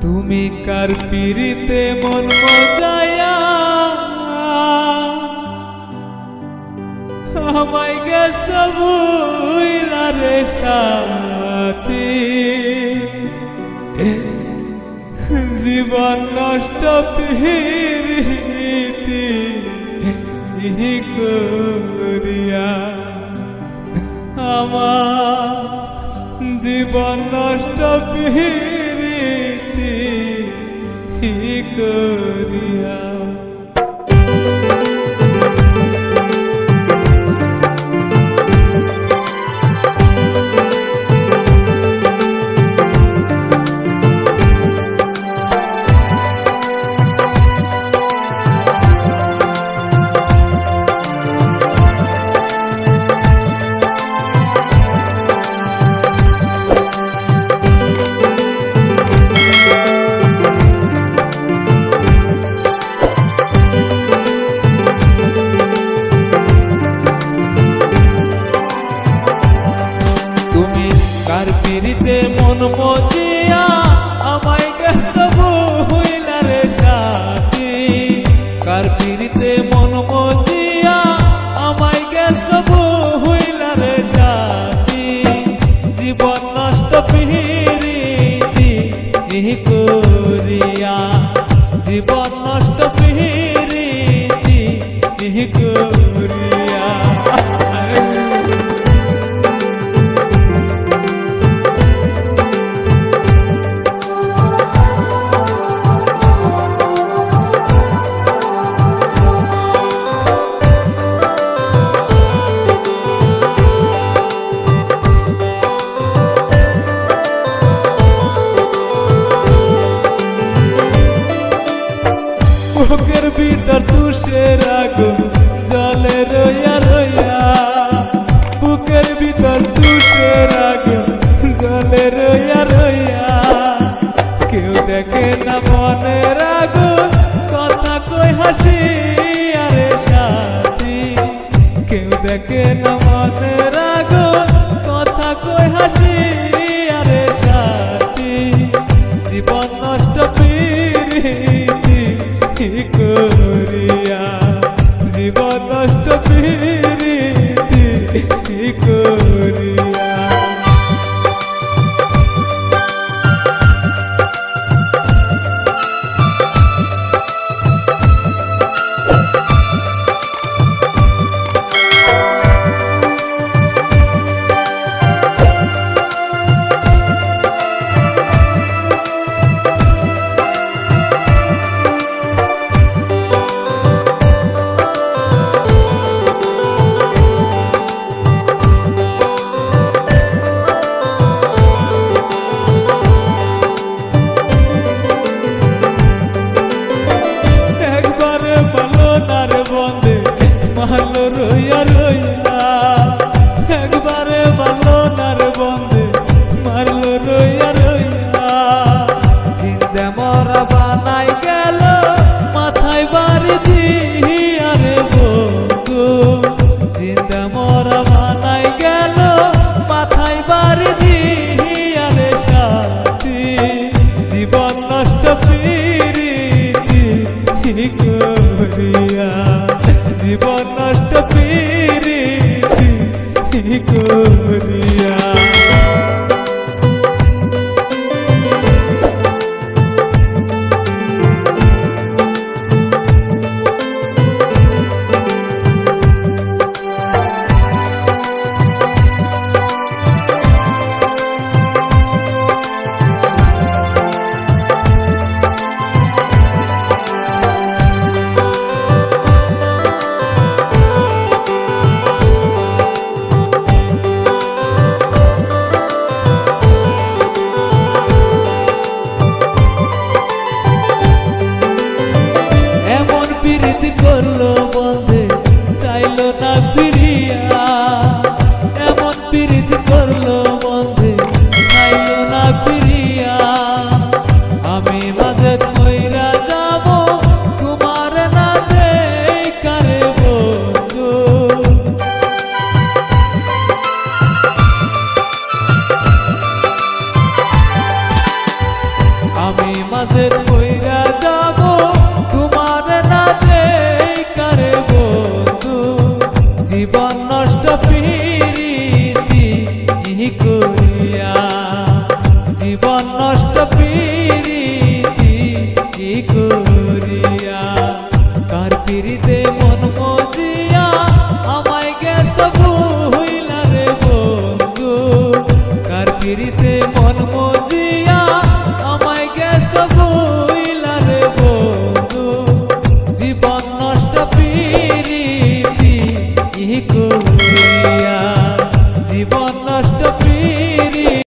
তুমি কার পিরিতে মন মজায়া আমায় গেছ বুইলা রে সাথী, জীবন নষ্ট পিরিতি করিয়া, আমার জীবন নষ্ট পিরিতি করিয়া। কার পিরিতে মন মজিয়া আমায় গেছ বুইলা রে সাথী, কার পিরিতে মন মজিয়া আমায় গেছ বুইলা রে সাথী, জীবন নষ্ট পিরিতি করিয়া, জীবন নষ্ট পিরিতি করিয়া। বুকের ভিতর তুষের আগুন জলে রইয়া রইয়া, বুকের ভিতর তুষের আগুন জলে রইয়া রইয়া, কেউ দেখে না মনের আগুন কথা কই হাসি আরে সাথী, কেউ দেখে না মনের আগুন কথা কই হাসি আরে সাথী, জীবন নষ্ট পিরিতি করিয়া, জীবন নষ্ট পিরিতি করিয়া। আমি মাঝে